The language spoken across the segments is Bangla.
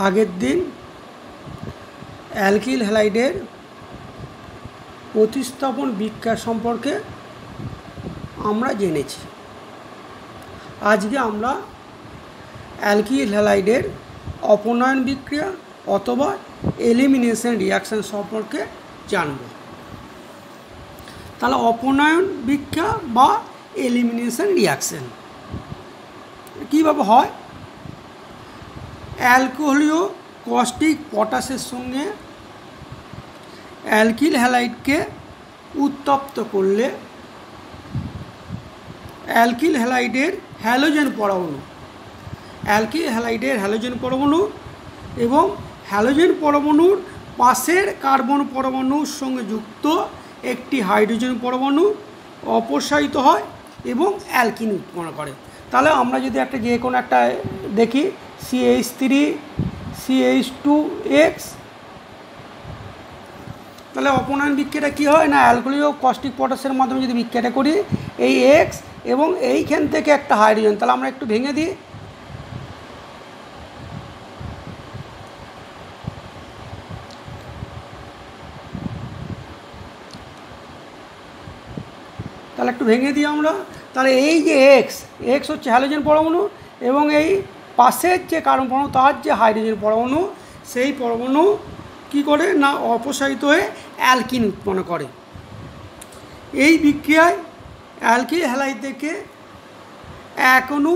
আগের দিন অ্যালকিল হ্যালাইডের প্রতিস্থাপন বিক্রিয়া সম্পর্কে আমরা জেনেছি। আজকে আমরা অ্যালকিল হ্যালাইডের অপনয়ন বিক্রিয়া অথবা এলিমিনেশন রিয়াকশন সম্পর্কে জানব। তাহলে অপনয়ন বিক্রিয়া বা এলিমিনেশন রিয়াকশন কীভাবে হয়? অ্যালকোহলীয় কস্টিক পটাশের সঙ্গে অ্যালকিল হ্যালাইডকে উত্তপ্ত করলে অ্যালকিল হ্যালাইডের হ্যালোজেন পরমাণু এবং হ্যালোজেন পরমাণুর পাশের কার্বন পরমাণুর সঙ্গে যুক্ত একটি হাইড্রোজেন পরমাণু অপসারিত হয় এবং অ্যালকিন উৎপন্ন করে। তাহলে আমরা যদি যে কোনো একটা দেখি CH3 CH2X, তাহলে অপনয়ন বিক্রিয়াটা কী হয় না, অ্যালকোহলীয় কস্টিক পটাশের মাধ্যমে যদি বিক্রিয়াটা করি এই X এবং এইখান থেকে একটা হাইড্রোজেন, তাহলে আমরা একটু ভেঙে দিই। তাহলে একটু ভেঙে দিই আমরা। তাহলে এই যে X হচ্ছে হ্যালোজেন পরমাণু এবং এই পাশের যে কার্বন পরমাণু তার যে হাইড্রোজেন পরমাণু, সেই পরমাণু কি করে না অপসারিত হয়ে অ্যালকিন উৎপন্ন করে। এই বিক্রিয়ায় অ্যালকিল হ্যালাইড থেকে এক অণু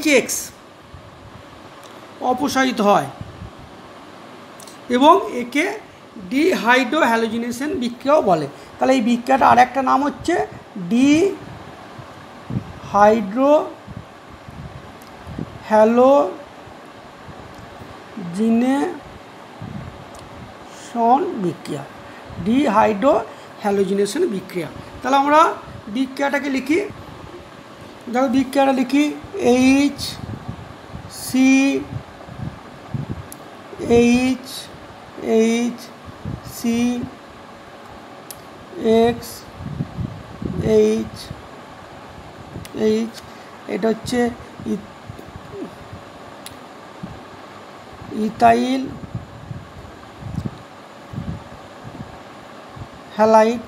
HX অপসারিত হয় এবং একে ডিহাইড্রো হ্যালোজিনেশন বিক্রিয়াও বলে। তাহলে এই বিক্রিয়াটা আর একটা নাম হচ্ছে ডিহাইড্রো হ্যালোজিনেশন বিক্রিয়া, ডিহাইড্রো হ্যালোজিনেশন বিক্রিয়া। তাহলে আমরা বিক্রিয়াটাকে লিখি, দেখো বিক্রিয়াটা লিখি HCHCX এটা হচ্ছে ইথাইল হ্যালাইড,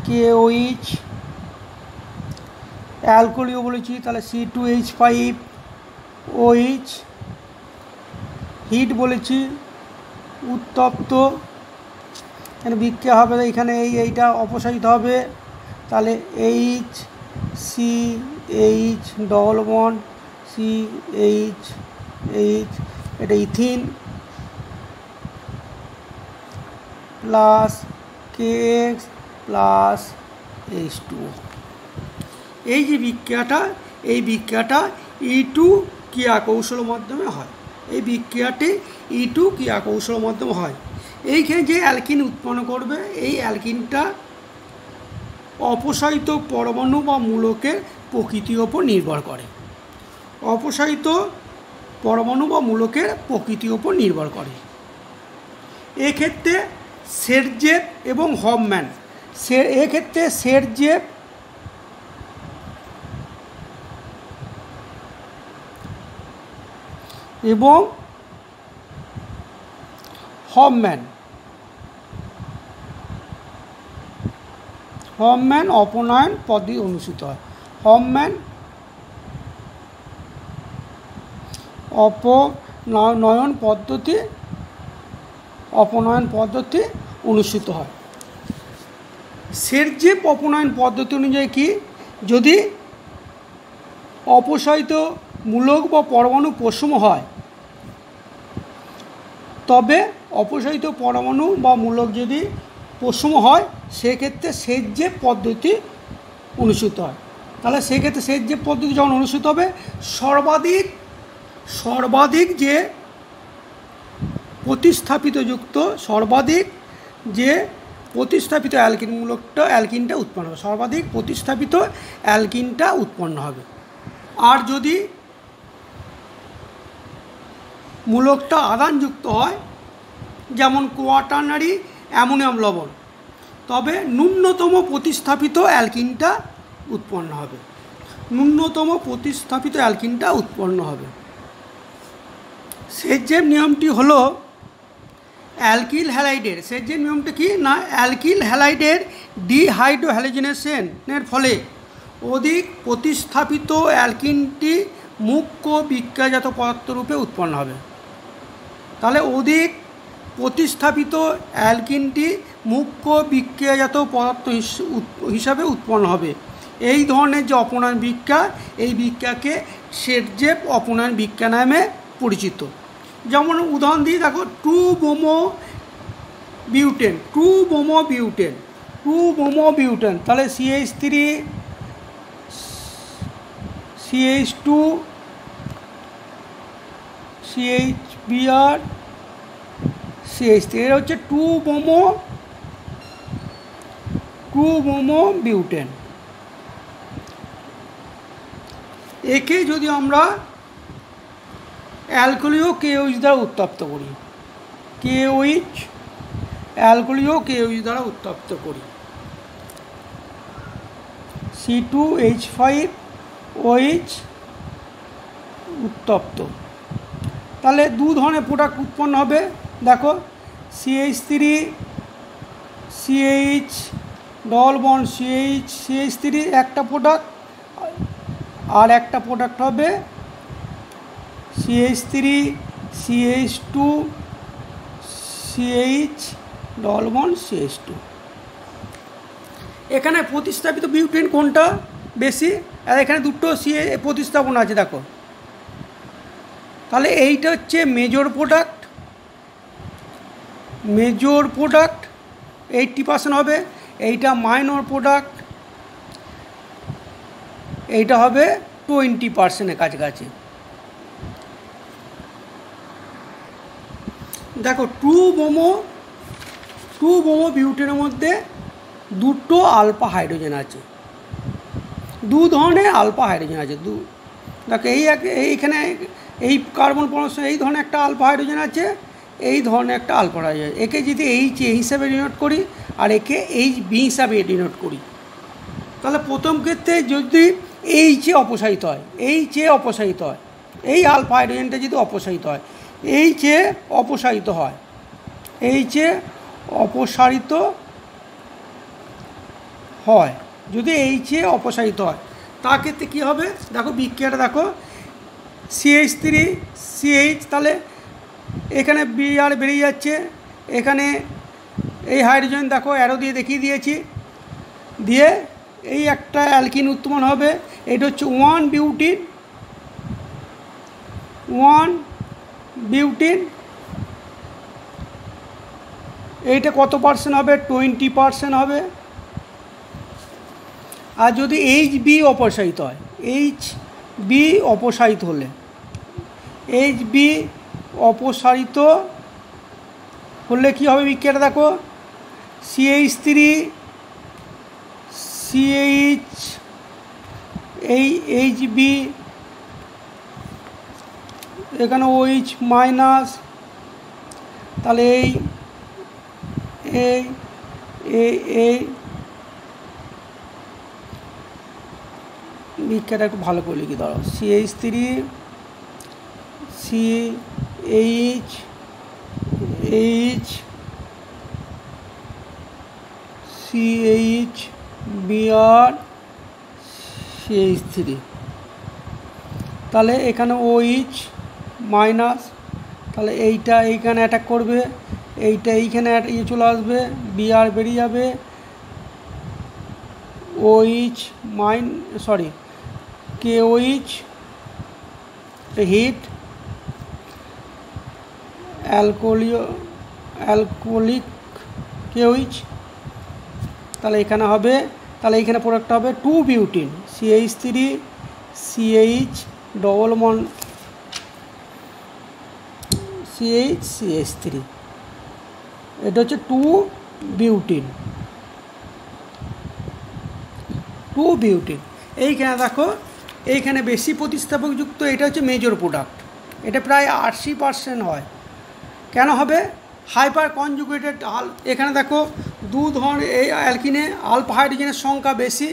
KOH অ্যালকোহলীয় বলেছি, তাহলে C2H5OH, হিট বলেছি উত্তপ্ত, এখানে বিক্রিয়া হবে, এখানে এইটা অপসারিত হবে, তাহলে HCH ডবল বন্ড CH এটা ethene plus KX plus H2O। এই যে বিক্রিয়াটা E2 ক্রিয়া কৌশলের মাধ্যমে হয়। এই বিক্রিয়াটি E2 ক্রিয়া কৌশলের মাধ্যমে হয়। এইখানে যে অ্যালকিন উৎপন্ন করবে এই অ্যালকিনটা অপসারিত পরমাণু বা মূলকের প্রকৃতির ওপর নির্ভর করে। অপসারিত পরমাণু বা মূলকের প্রকৃতির ওপর নির্ভর করে। এক্ষেত্রে সেরজেভ এবং হফম্যান, এক্ষেত্রে সেরজেভ এবং হফম্যান অপনয়ন পদ্ধতি অনুসৃত হয়। হফম্যান অপনয়ন পদ্ধতি অনুসৃত হয়। সেরজেভ অপনয়ন পদ্ধতি অনুযায়ী কি, যদি অপসারিত মূলক বা পরমাণু প্রসম হয়, তবে অপসারিত পরমাণু বা মূলক যদি প্রসম হয় সেক্ষেত্রে সেরজেভ পদ্ধতি অনুসৃত হয়। তাহলে সেক্ষেত্রে সেরজেভ পদ্ধতি যখন অনুসৃত হবে, সর্বাধিক যে প্রতিস্থাপিত অ্যালকিনটা উৎপন্ন হবে, সর্বাধিক প্রতিস্থাপিত অ্যালকিনটা উৎপন্ন হবে। আর যদি মূলকটা আধানযুক্ত হয়, যেমন কোয়াটার্নারি অ্যামোনিয়াম লবণ, তবে ন্যূনতম প্রতিস্থাপিত অ্যালকিনটা উৎপন্ন হবে। ন্যূনতম প্রতিস্থাপিত অ্যালকিনটা উৎপন্ন হবে। সেজ্জের নিয়মটি হলো অ্যালকিল হ্যালাইডের, সেজ্জের নিয়মটা কি না, অ্যালকিল হ্যালাইডের ডিহাইড্রোহ্যালোজেনেশনের ফলে অধিক প্রতিস্থাপিত অ্যালকিনটি মুখ্য বিক্রিয়াজাত পদার্থ রূপে উৎপন্ন হবে। তাহলে অধিক প্রতিস্থাপিত অ্যালকিনটি মুখ্য বিক্রিয়াজাত পদার্থ হিসাবে উৎপন্ন হবে। এই ধরনের যে অপনয়ন বিক্রিয়া, এই বিক্রিয়াকে সেটজেভ অপনয়ন বিক্রিয়া নামে পরিচিত। যেমন উদাহরণ দিয়ে দেখো, 2-bromo butane, 2-bromo butane, 2-bromo butane, তাহলে CH3 CH2 CHBr CH3, এটা হচ্ছে 2-bromo বিউটেন। একে যদি আমরা অ্যালকোহলীয় KOH দ্বারা উত্তপ্ত করি, KOH অ্যালকোহলীয় KOH দ্বারা উত্তপ্ত করি, C2H5OH উত্তপ্ত, তাহলে দু ধরনের প্রোডাক্ট উৎপন্ন হবে। দেখো, CH3 CH double bond CH3 একটা প্রোডাক্ট, আর একটা প্রোডাক্ট হবে CH3 CH2 CH double bond CH2। এখানে প্রতিস্থাপিত বিউটেন কোনটা বেশি, আর এখানে দুটো প্রতিস্থাপন আছে দেখো। তাহলে এইটা হচ্ছে মেজর প্রোডাক্ট, 80% হবে। এইটা মাইনর প্রোডাক্ট, এইটা হবে 20%-এর কাছাকাছি। দেখো, 2-bromo বিউটেনের মধ্যে দুটো আলফা হাইড্রোজেন আছে, দু ধরনের আলফা হাইড্রোজেন আছে। দেখো, এইখানে এই কার্বন পরমাণুর এই ধরনের একটা আলফা হাইড্রোজেন আছে, এই ধরনের একটা আলফা হাইড্রোজেন। একে যদি HA হিসাবে ডিনোট করি আর একে HB হিসাবে ডিনোট করি, তাহলে প্রথম ক্ষেত্রে যদি HA অপসারিত হয়, HA অপসারিত হয়, এই আলফা হাইড্রোজেনটা যদি অপসারিত হয়, HA অপসারিত হয়, HA অপসারিত হয়, যদি HA অপসারিত হয়, তার ক্ষেত্রে কী হবে দেখো, বিক্রিয়াটা দেখো, CH3 CH, তাহলে এখানে Br বেরিয়ে যাচ্ছে, এখানে এই হাইড্রোজেন দেখো অ্যারো দিয়ে দেখিয়ে দিয়েছি, দিয়ে এই একটা অ্যালকিন উৎপন্ন হবে। এটা হচ্ছে 1 বিউটিন, এইটা কত পার্সেন্ট হবে, 20% হবে। আর যদি HB অপসারিত হয়, HB অপসারিত হলে, HB অপসারিত হলে কী হবে বিক্রিয়াটা দেখো, CH3 CH, এই HB, এখানে OH মাইনাস, তাহলে এই বিক্রিয়াটা একটু ভালো করে লিখি ধরো, CH3 CH CHBr CH3, তাহলে এখানে OH মাইনাস, তাহলে এইটা এইখানে অ্যাটাক করবে, এইটা এইখানে চলে আসবে, Br বেরিয়ে যাবে, OH KOH heat, alcoholic KOH, তাহলে এখানে হবে, তাহলে এইখানে প্রোডাক্টটা হবে 2 butene, CH3 CH double bond CH3, এটা হচ্ছে 2 বিউটিন। এইখানে দেখো, এইখানে বেশি প্রতিস্থাপকযুক্ত, এটা হচ্ছে মেজর প্রোডাক্ট, এটা প্রায় 80% হয়। কেন হবে, হাইপার কনজুগেটেড এখানে দেখো দু ধরনের এই অ্যালকিনে আলফা হাইড্রোজেনের সংখ্যা বেশি,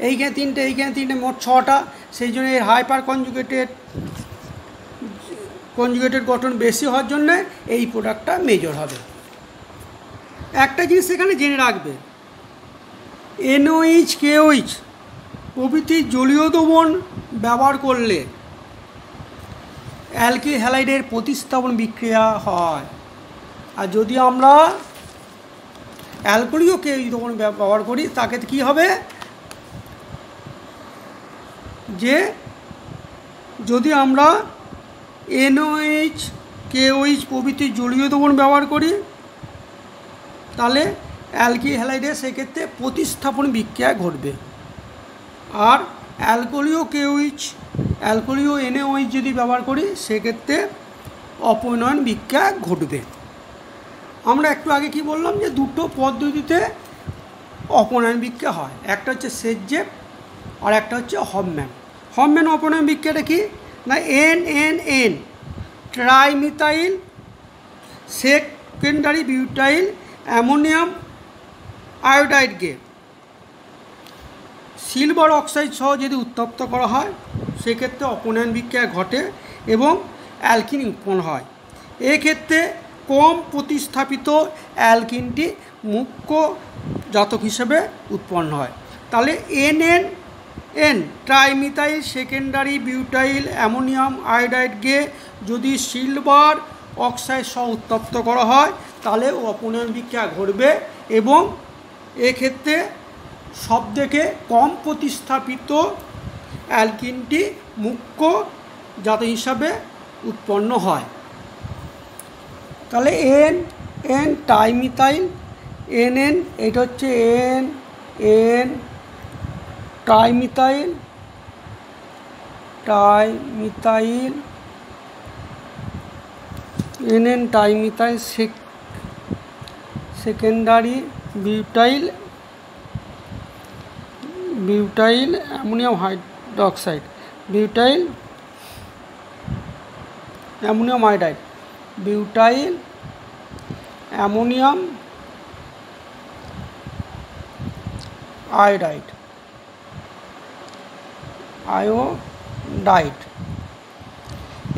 এইখানে তিনটে মোট 6টা, সেই জন্য এর হাইপার কনজুগেটেড গঠন বেশি হওয়ার জন্য এই প্রোডাক্টটা মেজর হবে। একটা জিনিস এখানে জেনে রাখবে, NOH KOH প্রভৃতি জলীয় দ্রবণ ব্যবহার করলে অ্যালকিল হ্যালাইডের প্রতিস্থাপন বিক্রিয়া হয়। আর যদি আমরা অ্যালকোহলীয় KOH দ্রবণ ব্যবহার করি তাকে কি হবে, যে যদি আমরা NOH KOH প্রভৃতি জলীয় দ্রবণ ব্যবহার করি তাহলে অ্যালকিল হ্যালাইডের সেক্ষেত্রে প্রতিস্থাপন বিক্রিয়া ঘটবে। আর অ্যালকোহলীয় KOH অ্যালকোহলীয় NaOH যদি ব্যবহার করি সেক্ষেত্রে অপনয়ন বিক্রিয়া ঘটবে। আমরা একটু আগে কি বললাম যে দুটো পদ্ধতিতে অপনয়ন বিক্রিয়া হয়, একটা হচ্ছে সেটজেপ আর একটা হচ্ছে হফম্যান অপনয়ন বিক্রিয়াটা কি না, NNN trimethyl secondary butyl ammonium আয়োডাইডকে সিলভার অক্সাইড সহ যদি উত্তপ্ত করা হয় সেক্ষেত্রে অপনয়ন বিক্রিয়া ঘটে এবং অ্যালকিন উৎপন্ন হয়। এক্ষেত্রে কম প্রতিস্থাপিত অ্যালকিনটি মুখ্য জাতক হিসেবে উৎপন্ন হয়। তাহলে NNN trimethyl secondary butyl ammonium আয়োডাইডকে যদি সিলভার অক্সাইড সহ উত্তপ্ত করা হয় তাহলে অপনয়ন বিক্রিয়া ঘটবে এবং এক্ষেত্রে সবথেকে কম প্রতিস্থাপিত অ্যালকিনটি মুখ্য জাত হিসাবে উৎপন্ন হয়। তাহলে NN টাইমিথাইল NN এটা হচ্ছে NN trimethyl NN trimethyl secondary butyl ammonium hydroxide butyl ammonium iodide butyl ammonium iodide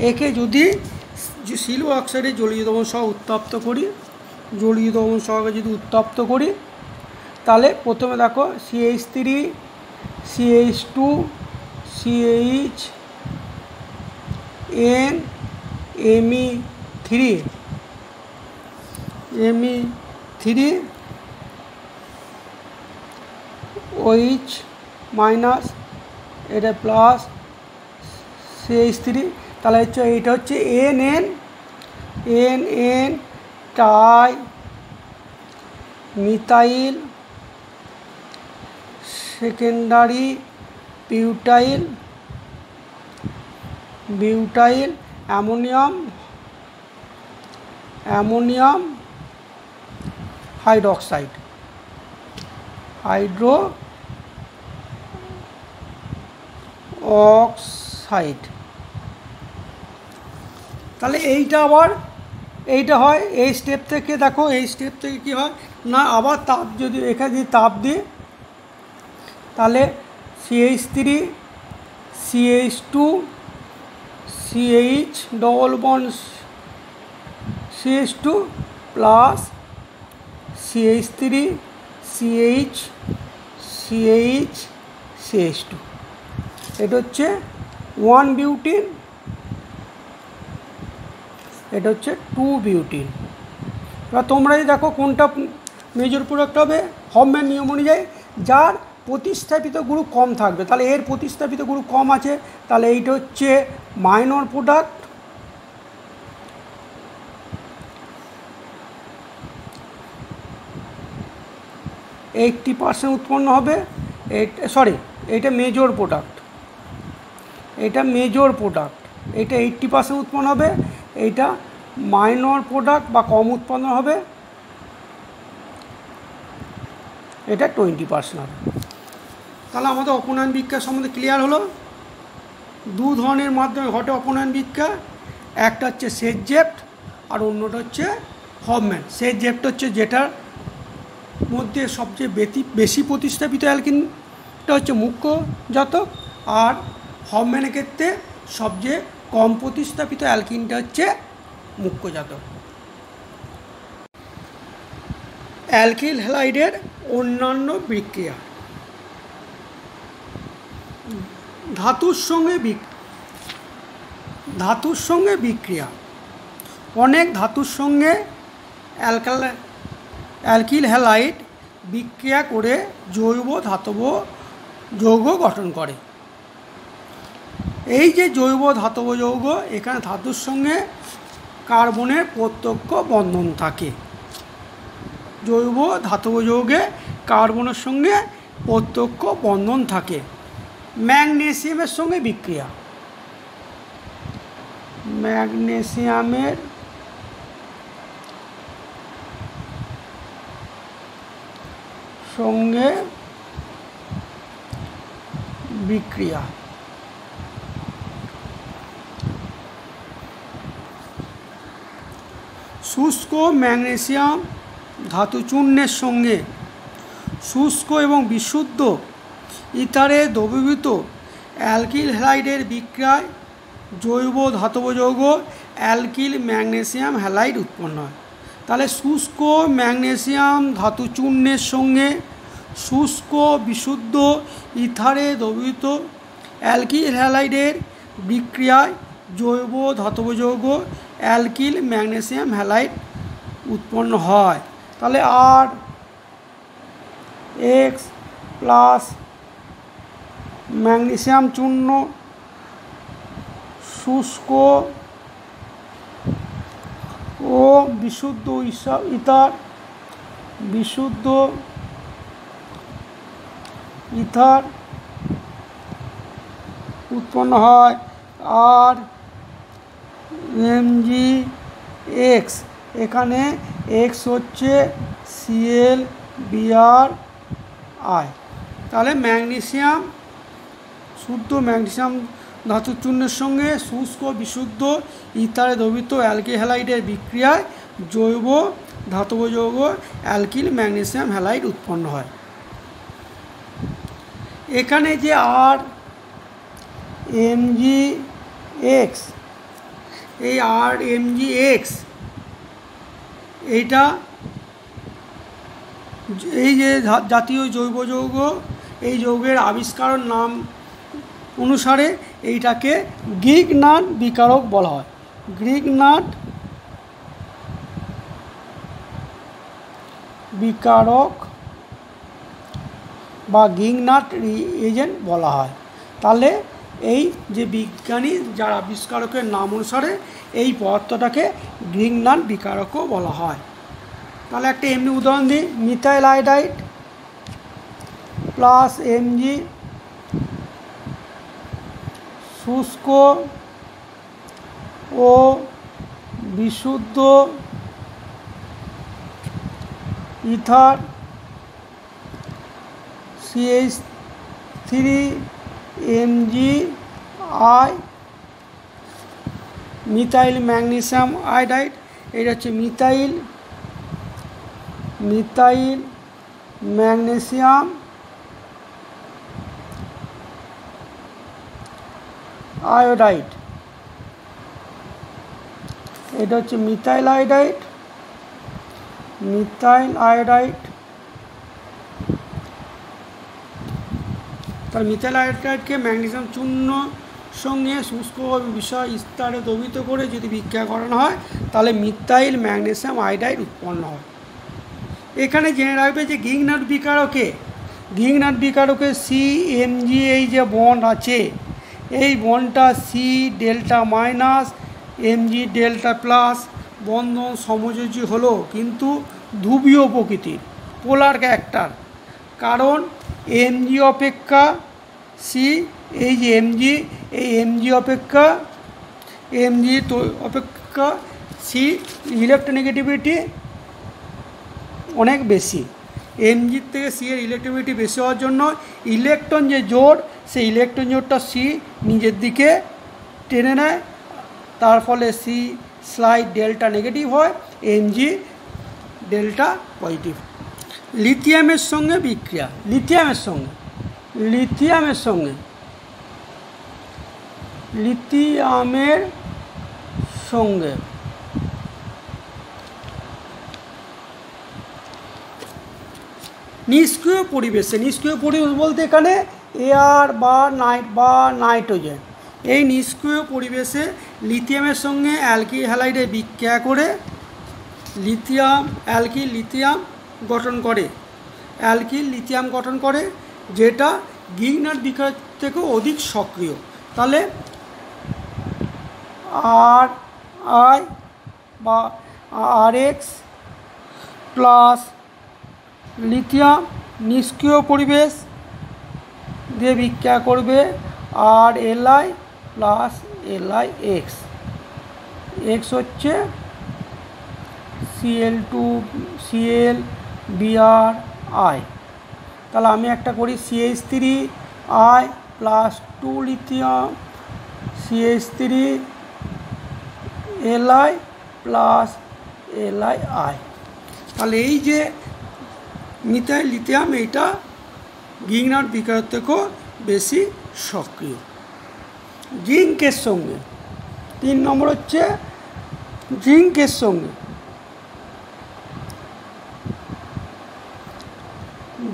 একে যদি সিলভার অক্সাইডের জলীয় দ্রবণ সহ উত্তপ্ত করি, জলীয় দ্রবণ সহকে যদি উত্তপ্ত করি তাহলে প্রথমে দেখো CH3 CH2 CH N Me3 OH minus এটা প্লাস CH3 তাহলে হচ্ছে এইটা হচ্ছে NN টাই methyl secondary butyl ammonium hydroxide তাহলে এইটা হয় এই স্টেপ থেকে। দেখো এই স্টেপ থেকে কি হয় না, আবার তাপ যদি এখানে যদি তাপ দিই তাহলে CH3 CH2 CH double bond CH2 plus CH3 CH2 এটা হচ্ছে 1 বিউটিন, এটা হচ্ছে 2 বিউটিন। এবার তোমরা যদি দেখো কোনটা মেজর প্রোডাক্ট হবে, হফম্যান নিয়ম অনুযায়ী যার প্রতিস্থাপিত গ্রুপ কম থাকবে তাহলে এর প্রতিস্থাপিত গ্রুপ কম আছে তাহলে এইটা হচ্ছে মাইনর প্রোডাক্ট, %80 উৎপন্ন হবে। এটা মেজর প্রোডাক্ট, এটা 80% উৎপন্ন হবে। এইটা মাইনর প্রোডাক্ট বা কম উৎপন্ন হবে, এটা 20% হবে। তাহলে আমাদের অপনয়ন বিক্রিয়া সম্বন্ধে ক্লিয়ার হলো। দু ধরনের মাধ্যমে ঘটে অপনয়ন বিক্রিয়া, একটা হচ্ছে সেটজেপ্ট আর অন্যটা হচ্ছে হফম্যান। সেটজেপ্ট হচ্ছে যেটার মধ্যে সবচেয়ে বেশি প্রতিস্থাপিত অ্যালকিনটা হচ্ছে মুখ্য জাতক, আর ফরম্যানের ক্ষেত্রে সবচেয়ে কম প্রতিস্থাপিত অ্যালকিনটা হচ্ছে মুখ্যজাত। অ্যালকিল হ্যালাইডের অন্যান্য বিক্রিয়া, ধাতুর সঙ্গে বিক্রিয়া। অনেক ধাতুর সঙ্গে অ্যালকিল হ্যালাইড বিক্রিয়া করে জৈব ধাতব যৌগ গঠন করে। এই যে জৈব ধাতব যৌগ, এখানে ধাতুর সঙ্গে কার্বনের প্রত্যক্ষ বন্ধন থাকে। জৈব ধাতব যৌগে কার্বনের সঙ্গে প্রত্যক্ষ বন্ধন থাকে। ম্যাগনেসিয়ামের সঙ্গে বিক্রিয়া, ম্যাগনেসিয়ামের সঙ্গে বিক্রিয়া। শুষ্ক ম্যাগনেসিয়াম ধাতু চূর্ণের সঙ্গে শুষ্ক এবং বিশুদ্ধ ইথারে দ্রবীভূত অ্যালকিল হ্যালাইডের বিক্রিয়ায় জৈব ধাতব যৌগ অ্যালকিল ম্যাগনেসিয়াম হ্যালাইড উৎপন্ন হয়। তাহলে শুষ্ক ম্যাগনেসিয়াম ধাতু চূর্ণের সঙ্গে শুষ্ক বিশুদ্ধ ইথারে দ্রবীভূত অ্যালকিল হ্যালাইডের বিক্রিয়ায় জৈব ধাতব যৌগ অ্যালকিল ম্যাগনেসিয়াম হ্যালাইড উৎপন্ন হয়। তাহলে আর এক্স প্লাস ম্যাগনেসিয়াম চূর্ণ শুষ্ক ও বিশুদ্ধ ইথার উৎপন্ন হয়। আর MgX, এখানে X হচ্ছে ClBrI। তাহলে ম্যাগনেসিয়াম, শুদ্ধ ম্যাগনেসিয়াম ধাতু চূর্ণের সঙ্গে শুষ্ক বিশুদ্ধ ইথারে দ্রবীভূত অ্যালকিল হ্যালাইডের বিক্রিয়ায় জৈব ধাতব যৌগ অ্যালকিল ম্যাগনেসিয়াম হ্যালাইড উৎপন্ন হয়। এখানে যে আর MgX, এই আর MgX এইটা এই যে জাতীয় জৈব যৌগ, এই যৌগের আবিষ্কারের নাম অনুসারে এইটাকে গ্রিগনাট বিকারক বলা হয়। গ্রিগনাট বিকারক বা গ্রিগনাট রিএজেন্ট বলা হয়। তাহলে এই যে বিজ্ঞানী যার আবিষ্কারকের নাম অনুসারে এই পদার্থটাকে গ্রিগনাট বিকারকও বলা হয়। তাহলে একটা এমনি উদাহরণ দিই, মিথাইল আয়োডাইড প্লাস Mg শুষ্ক ও বিশুদ্ধ ether CH3MgI, methyl magnesium iodide, এটা হচ্ছে মিথাইল ম্যাগনেসিয়াম আয়োডাইড, এটা হচ্ছে মিথাইল আয়োডাইড। তার মিথাইল আয়োডাইডকে ম্যাগনেসিয়াম চূর্ণ সঙ্গে শুষ্ক বিষয় স্তরে দ্রবীভূত করে যদি বিক্রিয়া করানো হয় তাহলে মিথাইল ম্যাগনেসিয়াম আয়োডাইড উৎপন্ন হয়। এখানে জেনে রাখবে যে গ্রিগনাট বিকারকে CMg এই যে বন্ড আছে, এই বন্ডটা C delta minus Mg delta plus বন্ধন সমযোজী হলো কিন্তু ধ্রুবীয় প্রকৃতির, পোলার ক্যারেক্টার। কারণ Mg অপেক্ষা C, এই যে Mg অপেক্ষা C ইলেকট্রোনেগেটিভিটি অনেক বেশি। Mg থেকে C এর ইলেকট্রোনেগেটিভিটি বেশি হওয়ার জন্য ইলেকট্রন যে জোড়, সেই ইলেকট্রন জোড়টা C নিজের দিকে টেনে নেয়, তার ফলে C স্লাইড ডেল্টা নেগেটিভ হয়, Mg ডেল্টা পজিটিভ। লিথিয়ামের সঙ্গে বিক্রিয়া, লিথিয়ামের সঙ্গে লিথিয়ামের সঙ্গে নিষ্ক্রিয় পরিবেশে, নিষ্ক্রিয় পরিবেশ বলতে এখানে এয়ার বা নাইট্রোজেন, এই নিষ্ক্রিয় পরিবেশে লিথিয়ামের সঙ্গে অ্যালকিল হ্যালাইডে বিক্রিয়া করে লিথিয়াম গঠন করে, অ্যালকিল লিথিয়াম গঠন করে, যেটা গিগনার বিক্রিয়া থেকেও অধিক সক্রিয়। তাহলে Ri বা Rx প্লাস লিথিয়াম নিষ্ক্রিয় পরিবেশ দিয়ে বিক্রিয়া করবে আর Li প্লাস LiX, X হচ্ছে Cl2Cl Br(I). তাহলে আমি একটা করি CH3I plus 2 lithium CH3 Li plus LiI। তাহলে এই যে মিথাইল লিথিয়াম এইটা গিগনার বিক্রিয়ার থেকেও বেশি সক্রিয়। জিঙ্কের সঙ্গে 3 নম্বর হচ্ছে জিঙ্কের সঙ্গে,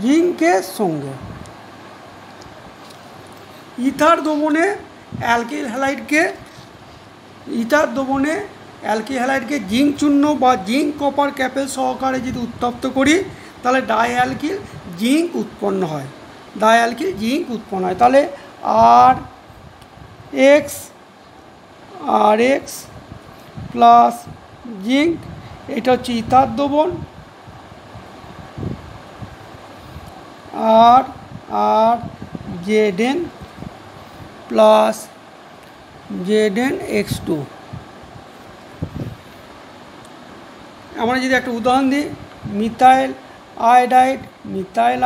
জিঙ্কের সঙ্গে ইথার দ্রবণে অ্যালকিল হ্যালাইডকে জিঙ্ক চূর্ণ বা জিঙ্ক কপার ক্যাপেল সহকারে যদি উত্তপ্ত করি তাহলে ডাইঅ্যালকিল জিঙ্ক উৎপন্ন হয়, তাহলে Rx প্লাস জিঙ্ক, এটা হচ্ছে ইথার দ্রবণ, আর Zn প্লাস ZnX2। আমরা যদি একটা উদাহরণ দিই, মিথাইল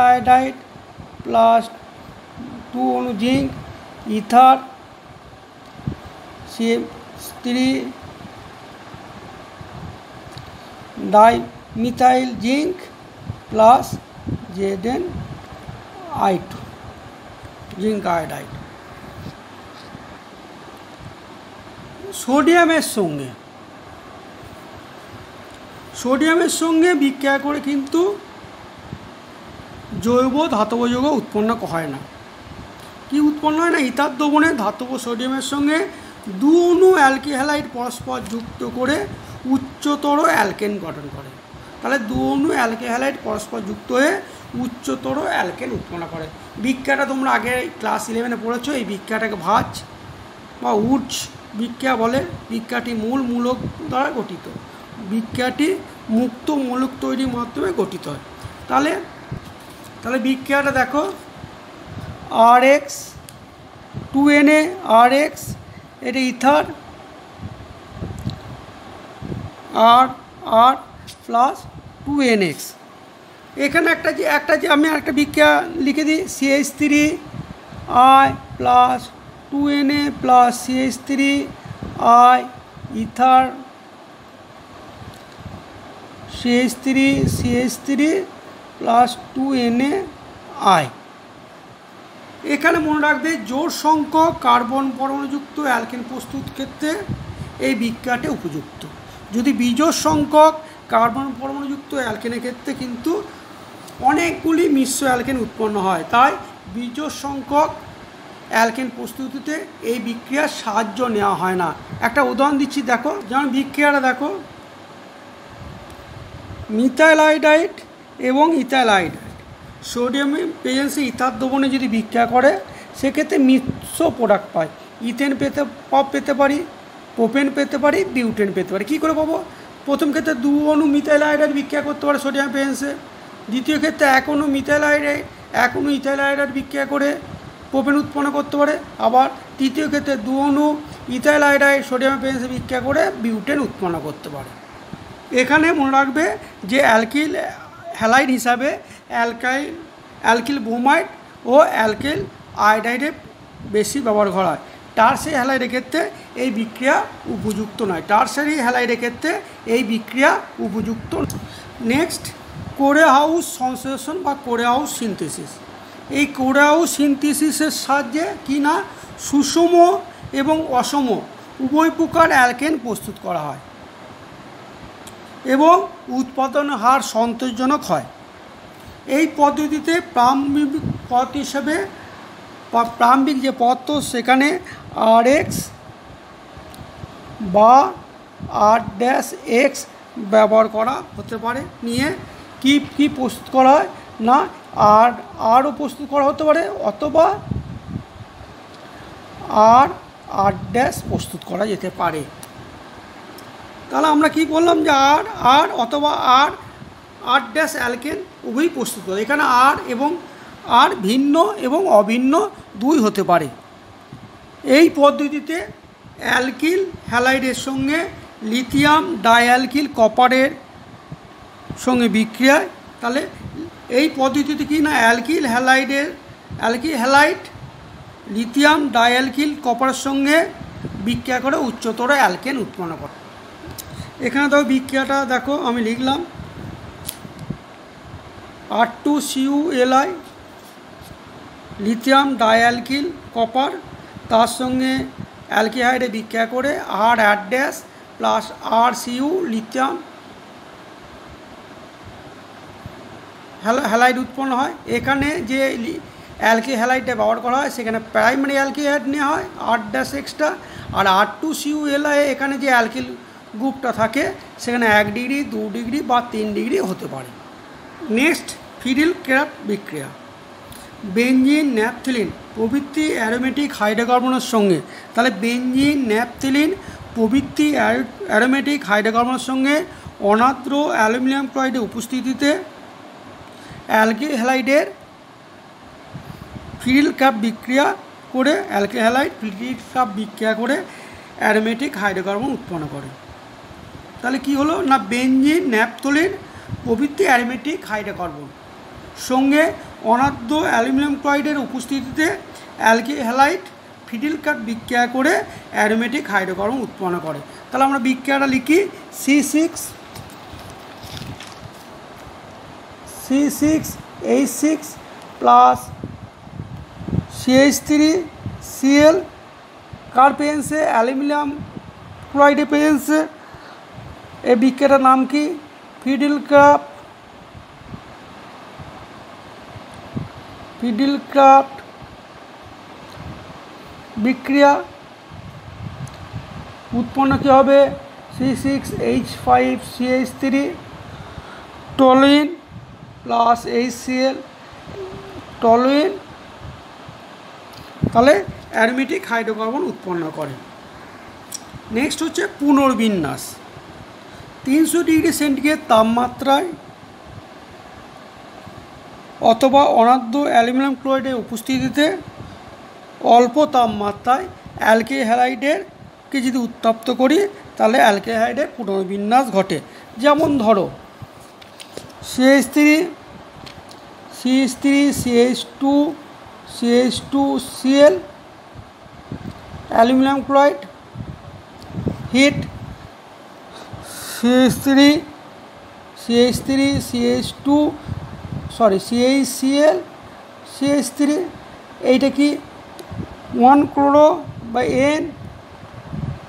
আয়োডাইড প্লাস 2 অণু zinc, ether CH3 dimethyl zinc plus ZnI2 zinc iodide. সোডিয়ামের সঙ্গে বিক্রিয়া করে কিন্তু জৈব ধাতব যৌগ উৎপন্ন হয় না। কি উৎপন্ন হয় না? ইথার দ্রবণে ধাতব সোডিয়ামের সঙ্গে 2 অণু অ্যালকিল হ্যালাইড পরস্পর যুক্ত করে উচ্চতর অ্যালকেন গঠন করে। তাহলে 2 অণু অ্যালকিল হ্যালাইড পরস্পর যুক্ত হয়ে উচ্চতর অ্যালকেন উৎপন্ন করে। বিক্রিয়াটা তোমরা আগে ক্লাস 11-এ পড়েছো। এই বিক্রিয়াটাকে ভাঁজ বা উডস বিক্রিয়া বলে। বিক্রিয়াটি মূল মূলক দ্বারা গঠিত, বিক্রিয়াটি মুক্ত মূলক তৈরির মাধ্যমে গঠিত হয়। তাহলে বিক্রিয়াটা দেখো, Rx 2Na Rx, এটা ইথার R প্লাস 2NX। এখানে একটা যে আমি একটা বিক্রিয়া লিখে দিই, CH3I plus 2Na plus CH3I ether CH3 plus 2NaI। এখানে মনে রাখবে জোড় সংখ্যক কার্বন পরমাণুযুক্ত অ্যালকেন প্রস্তুত ক্ষেত্রে এই বিক্রিয়াটি উপযুক্ত। যদি বিজোড় সংখ্যক কার্বন পরমাণুযুক্ত অ্যালকেনের ক্ষেত্রে কিন্তু অনেকগুলি মিশ্র অ্যালকেন উৎপন্ন হয়, তাই বিজোড় সংখ্যক অ্যালকেন প্রস্তুতিতে এই বিক্রিয়ার সাহায্য নেওয়া হয় না। একটা উদাহরণ দিচ্ছি, দেখো, যেমন বিক্রিয়াটা দেখো, মিথাইল আয়োডাইড এবং ইথাইল আয়োডাইড সোডিয়ামের প্রেজেন্সে ইথার দ্রবণে যদি বিক্রিয়া করে সেক্ষেত্রে মিশ্র প্রোডাক্ট পায়। ইথেন পেতে পারি, প্রোপেন পেতে পারি, বিউটেন পেতে পারি। কী করে পাবো? প্রথম ক্ষেত্রে 2 অণু মিথাইল আয়োডাইড বিক্রিয়া করতে পারে সোডিয়াম প্রেজেন্সে, দ্বিতীয় ক্ষেত্রে 1 অণু মিথাইল আয়োডাইড 1 অণু ইথাইল আয়োডাইড বিক্রিয়া করে প্রোপেন উৎপন্ন করতে পারে, আবার তৃতীয় ক্ষেত্রে 2 অণু ইথাইল আয়োডাইড সোডিয়াম প্রেজেন্সে বিক্রিয়া করে বিউটেন উৎপন্ন করতে পারে। এখানে মনে রাখবে যে অ্যালকিল হ্যালাইড হিসাবে অ্যালকিল ব্রোমাইড ও অ্যালকিল আয়োডাইডের বেশি ব্যবহার করা হয়। টারশারি হ্যালাইডের ক্ষেত্রে এই বিক্রিয়া উপযুক্ত নয়। টারশারি হ্যালাইডের ক্ষেত্রে এই বিক্রিয়া উপযুক্ত। নেক্সট, কোরেহাউস সংশ্লেষণ বা কোরেহাউস সিনথেসিস। এই কোরেহাউস সিনথেসিসের সাহায্যে কি না সুষম এবং অসম উভয় প্রকার অ্যালকেন প্রস্তুত করা হয় এবং উৎপাদন হার সন্তোষজনক হয়। এই পদ্ধতিতে প্রারম্ভিক পথ হিসেবে প্রারম্ভিক যে পথ, তো সেখানে RX বা R-X ব্যবহার করা হতে পারে। নিয়ে কি প্রস্তুত করা হয় না আরও প্রস্তুত করা হতে পারে, অথবা R প্রস্তুত করা যেতে পারে। তাহলে আমরা কি বললাম যে আর অথবা R অ্যালকেন উভয়ই প্রস্তুত করে। এখানে এবং আর ভিন্ন এবং অভিন্ন দুই হতে পারে। এই পদ্ধতিতে অ্যালকিল হ্যালাইডের সঙ্গে লিথিয়াম ডাইঅ্যালকিল কপারের সঙ্গে বিক্রিয়ায়, তাহলে এই পদ্ধতিতে কি না অ্যালকিল হ্যালাইড লিথিয়াম ডাইঅ্যালকিল কপারের সঙ্গে বিক্রিয়া করে উচ্চতর অ্যালকেন উৎপন্ন করে। এখানে দেখো বিক্রিয়াটা দেখো আমি লিখলাম R2CuLi লিথিয়াম ডাইঅ্যালকিল কপার, তার সঙ্গে অ্যালকিহাইডে বিক্রিয়া করে R plus RCu lithium halide উৎপন্ন হয়। এখানে যে অ্যালকি হ্যালাইডটা ব্যবহার করা হয় সেখানে প্রাইমারি অ্যালকিহাইড নেওয়া হয় R-Xটা, আর R2CuLi এখানে যে অ্যালকিল গ্রুপটা থাকে সেখানে 1 ডিগ্রি 2 ডিগ্রি বা 3 ডিগ্রি হতে পারে। নেক্সট ফিডিল-ক্রাফট বিক্রিয়া। বেঞ্জিন ন্যাপথেলিন প্রভৃতি অ্যারোমেটিক হাইড্রোকার্বনের সঙ্গে, তাহলে বেঞ্জিন ন্যাপথেলিন প্রভৃতি অ্যারোমেটিক হাইড্রোকার্বনের সঙ্গে অনার্দ্র অ্যালুমিনিয়াম ক্লোরাইডের উপস্থিতিতে অ্যালকিল হ্যালাইডের ফিডিল-ক্রাফট বিক্রিয়া করে অ্যারোমেটিক হাইড্রোকার্বন উৎপন্ন করে। তাহলে কি হলো না বেঞ্জিন ন্যাপথলিন প্রভৃতি অ্যারোমেটিক হাইড্রোকার্বন সঙ্গে অনার্দ্র অ্যালুমিনিয়াম ক্লোরাইডের উপস্থিতিতে অ্যালকিল হ্যালাইড ফিডিল-ক্রাফট বিক্রিয়া করে অ্যারোমেটিক হাইড্রোকার্বন উৎপন্ন করে। তাহলে আমরা বিক্রিয়াটা লিখি C6H6 প্লাস CH3Cl কার প্রেজেন্সে অ্যালুমিনিয়াম ক্লোরাইডের প্রেজেন্সে। এই বিক্রিয়াটার নাম কি ফিডিল-ক্রাফট বিক্রিয়া। উৎপন্ন কী হবে C6H5CH3 toluene plus HCl toluene, তাহলে অ্যারোমেটিক হাইড্রোকার্বন উৎপন্ন করে। নেক্সট হচ্ছে পুনর্বিন্যাস। 300 ডিগ্রি সেন্টিগ্রেড তাপমাত্রায় অথবা অনার্দ্র অ্যালুমিনিয়াম ক্লোরাইডের উপস্থিতিতে অল্প তাপমাত্রায় অ্যালকিল হ্যালাইডেরকে যদি উত্তপ্ত করি তাহলে অ্যালকিল হ্যালাইডের পুনর্বিন্যাস ঘটে। যেমন ধরো CH3CH2CL aluminium chloride hit CHCl CH3 এইটা কি 1 ক্লোরো বা N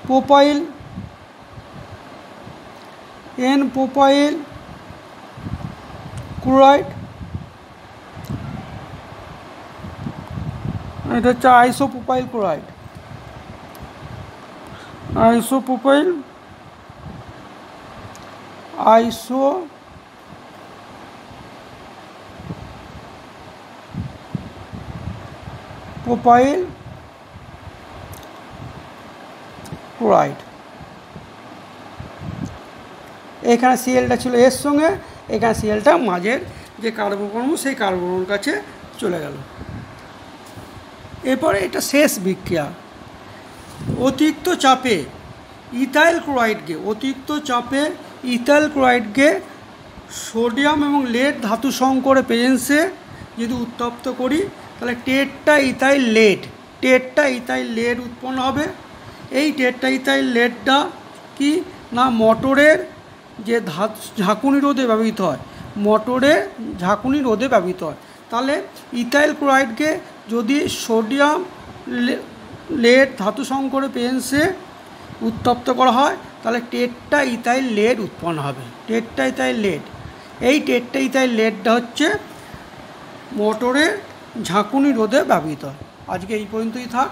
প্রোপাইল ক্লোরাইড, এটা হচ্ছে আইসোপ্রোপাইল ক্লোরাইড, আইসোপ্রোপাইল ক্লোরাইড। এখানে সিএলটা ছিল এর সঙ্গে, এখানে সিএলটা মাঝের যে কার্বন সেই কার্বনের কাছে চলে গেল। এরপরে এটা শেষ বিক্রিয়া। অতিরিক্ত চাপে ইথাইল ক্লোরাইডকে সোডিয়াম এবং লেড ধাতু সংকরের প্রেজেন্সে যদি উত্তপ্ত করি তাহলে টেট্রাইথাইল লেড উৎপন্ন হবে। এই টেট্রাইথাইল লেডটা কি না মোটরের যে ঝাঁকুনি রোধে ব্যবহৃত হয়, তাহলে ইথাইল ক্লোরাইডকে যদি সোডিয়াম লেড ধাতু সংকরে পেন্সে উত্তপ্ত করা হয়, তাহলে টেট্রা ইথাইল লেড উৎপন্ন হবে। টেট্রা ইথাইল লেড, এই টেট্রা ইথাইল লেডটা হচ্ছে মোটরের ঝাঁকুনি রোধে ব্যবহৃত হয়। আজকে এই পর্যন্তই থাক।